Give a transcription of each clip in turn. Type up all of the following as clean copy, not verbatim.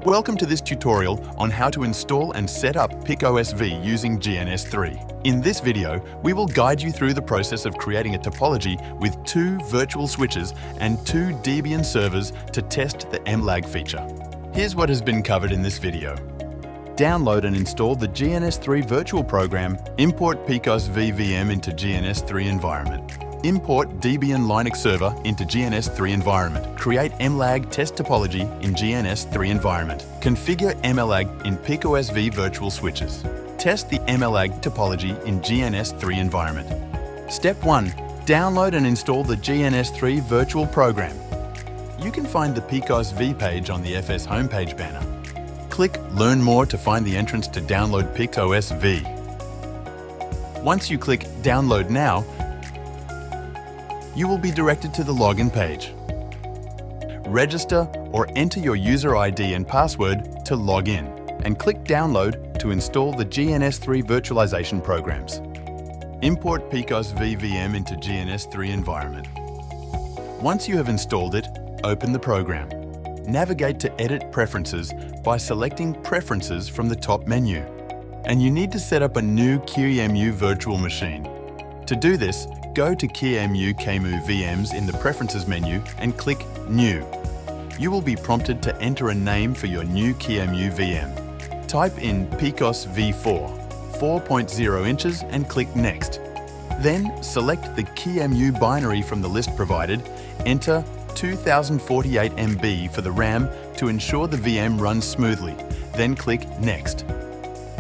Welcome to this tutorial on how to install and set up PicOS-V using GNS3. In this video, we will guide you through the process of creating a topology with 2 virtual switches and 2 Debian servers to test the MLAG feature. Here's what has been covered in this video. Download and install the GNS3 virtual program, import PicOS-V VM into GNS3 environment. Import Debian Linux server into GNS3 environment. Create MLAG test topology in GNS3 environment. Configure MLAG in PicOS-V virtual switches. Test the MLAG topology in GNS3 environment. Step 1. Download and install the GNS3 virtual program. You can find the PicOS-V page on the FS homepage banner. Click Learn More to find the entrance to download PicOS-V. Once you click Download Now, you will be directed to the login page. Register or enter your user ID and password to log in, and click Download to install the GNS3 virtualization programs. Import PicOS-V VM into GNS3 environment. Once you have installed it, open the program. Navigate to Edit Preferences by selecting Preferences from the top menu. And you need to set up a new QEMU virtual machine. To do this, go to QEMU VMs in the Preferences menu and click New. You will be prompted to enter a name for your new QEMU VM. Type in PicOS V4, 4.0 inches and click Next. Then select the QEMU binary from the list provided, enter 2048 MB for the RAM to ensure the VM runs smoothly, then click Next.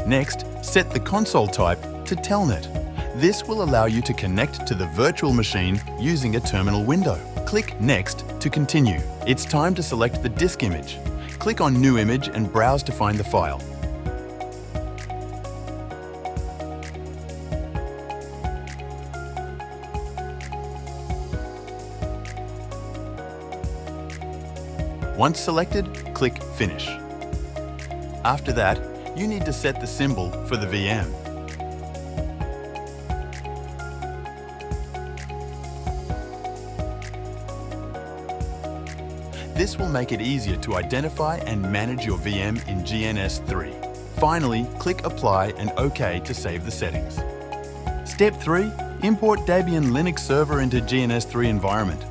Next, set the console type to Telnet. This will allow you to connect to the virtual machine using a terminal window. Click Next to continue. It's time to select the disk image. Click on New Image and browse to find the file. Once selected, click Finish. After that, you need to set the symbol for the VM. This will make it easier to identify and manage your VM in GNS3. Finally, click Apply and OK to save the settings. Step 3. Import Debian Linux server into GNS3 environment.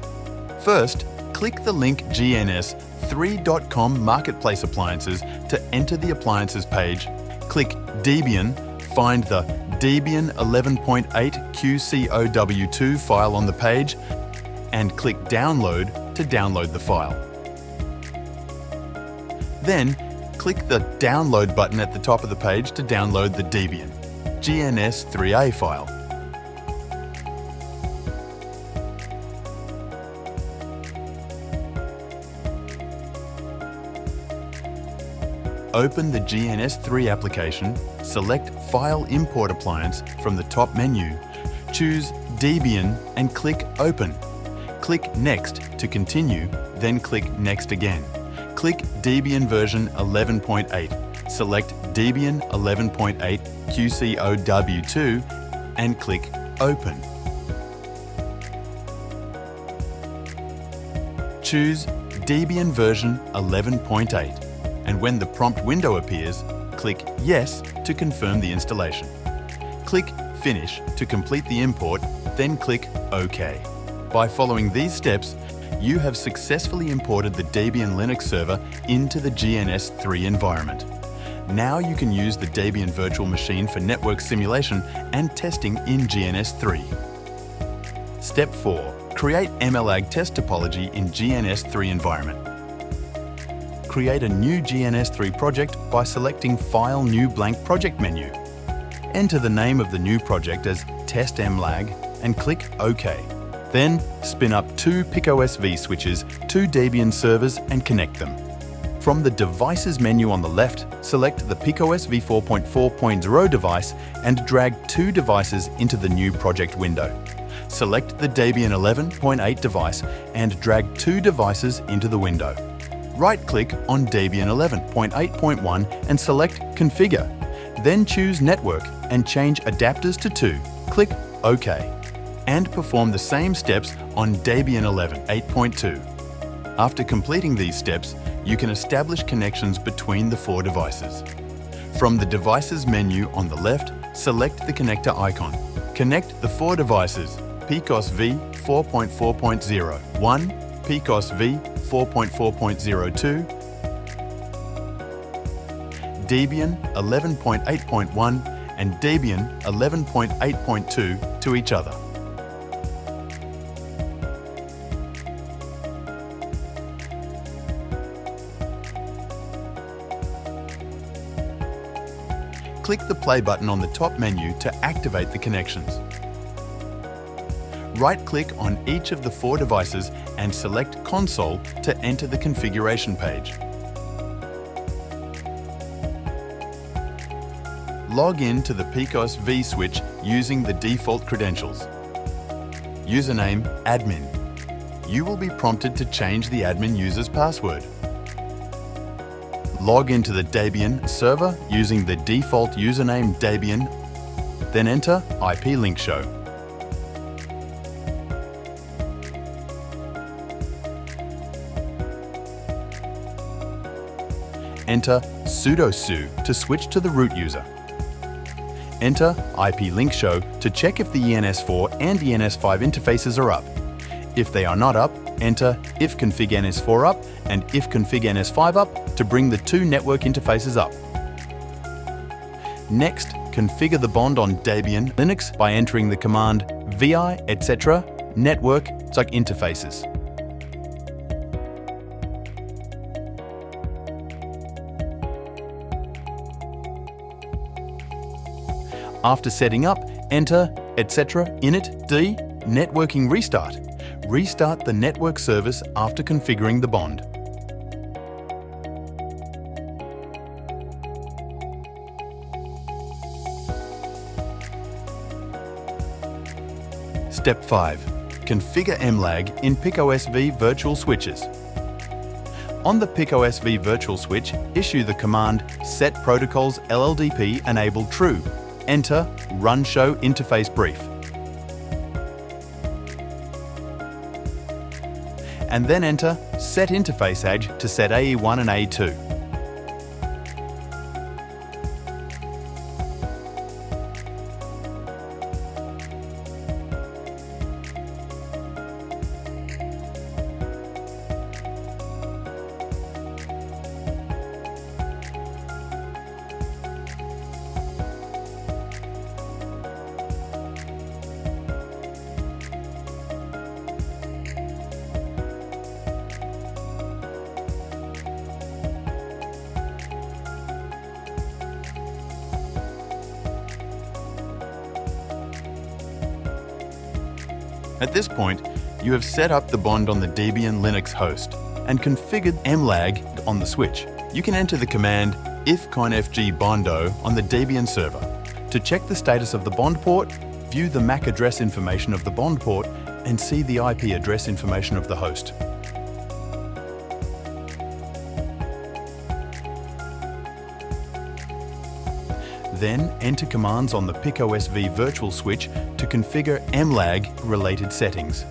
First, click the link GNS3.com Marketplace Appliances to enter the Appliances page. Click Debian, find the Debian 11.8 QCOW2 file on the page, and click Download to download the file. Then, click the Download button at the top of the page to download the Debian GNS3A file. Open the GNS3 application, select File Import Appliance from the top menu, choose Debian and click Open. Click Next to continue, then click Next again. Click Debian version 11.8, select Debian 11.8 QCOW2 and click Open. Choose Debian version 11.8. And when the prompt window appears, click Yes to confirm the installation. Click Finish to complete the import, then click OK. By following these steps, you have successfully imported the Debian Linux server into the GNS3 environment. Now you can use the Debian virtual machine for network simulation and testing in GNS3. Step 4. Create MLAG test topology in GNS3 environment. Create a new GNS3 project by selecting File New Blank Project menu. Enter the name of the new project as Test MLAG and click OK. Then spin up 2 PicOS-V switches, 2 Debian servers and connect them. From the Devices menu on the left, select the PicOS-V 4.4.0 device and drag 2 devices into the new project window. Select the Debian 11.8 device and drag 2 devices into the window. Right-click on Debian 11.8.1 and select Configure. Then choose Network and change adapters to 2. Click OK. And perform the same steps on Debian 11.8.2. After completing these steps, you can establish connections between the 4 devices. From the Devices menu on the left, select the connector icon. Connect the 4 devices: PicOS-V 4.4.0, 1, PicOS-V 4.4.02, Debian 11.8.1 and Debian 11.8.2 to each other. Click the play button on the top menu to activate the connections. Right-click on each of the 4 devices and select Console to enter the configuration page. Log in to the PicOS-V switch using the default credentials. Username admin. You will be prompted to change the admin user's password. Log into the Debian server using the default username Debian, then enter IP link show. Enter sudo su to switch to the root user. Enter IP link show to check if the GNS4 and GNS5 interfaces are up. If they are not up, enter if config NS4 up and if config NS5 up to bring the 2 network interfaces up. Next, configure the bond on Debian Linux by entering the command vi etc network interfaces. After setting up, enter etc init d networking restart. Restart the network service after configuring the bond. Step 5. Configure MLAG in PicOS-V virtual switches. On the PicOS-V virtual switch, issue the command set protocols LLDP enable true. Enter run show interface brief. And then enter set interface edge to set AE1 and AE2. At this point, you have set up the bond on the Debian Linux host and configured MLAG on the switch. You can enter the command ifconfg bondo on the Debian server to check the status of the bond port, view the MAC address information of the bond port, and see the IP address information of the host. Then enter commands on the PicOS-V virtual switch to configure MLAG-related settings.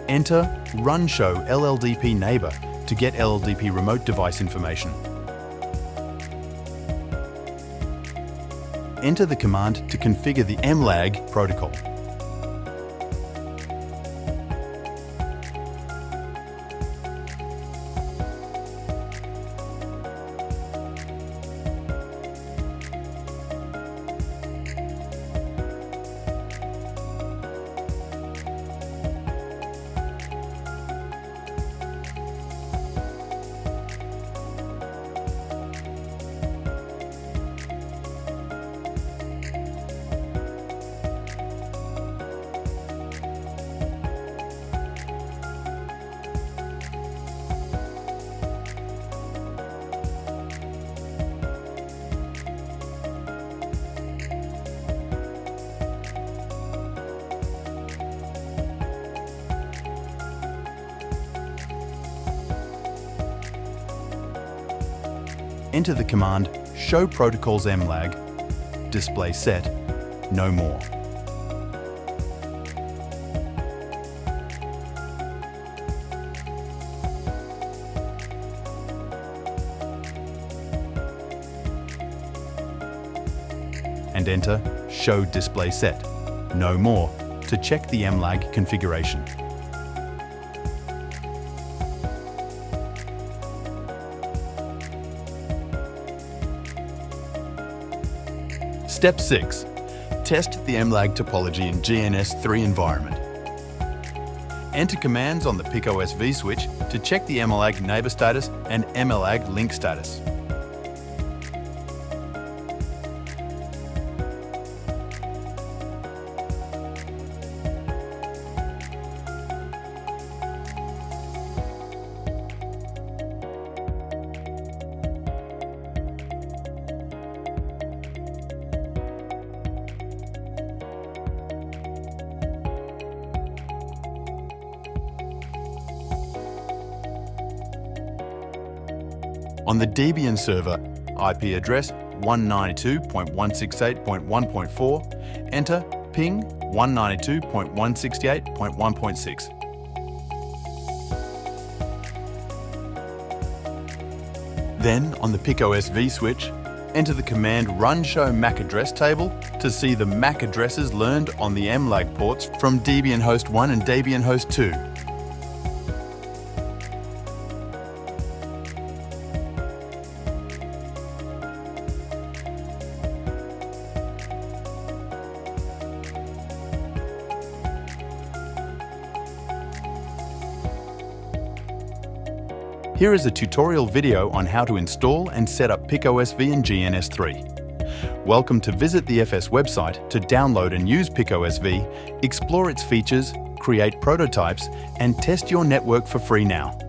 Enter run show LLDP neighbor to get LLDP remote device information. Enter the command to configure the MLAG protocol. enter the command show protocols MLAG, display set, no more. And enter show display set, no more, to check the MLAG configuration. Step 6. Test the MLAG topology in GNS3 environment. Enter commands on the PicOS-V switch to check the MLAG neighbor status and MLAG link status. On the Debian server, IP address 192.168.1.4, enter ping 192.168.1.6. Then, on the PicOS-V switch, enter the command run show MAC address table to see the MAC addresses learned on the MLAG ports from Debian host 1 and Debian host 2. Here is a tutorial video on how to install and set up PicOS-V in GNS3. Welcome to visit the FS website to download and use PicOS-V, explore its features, create prototypes, and test your network for free now.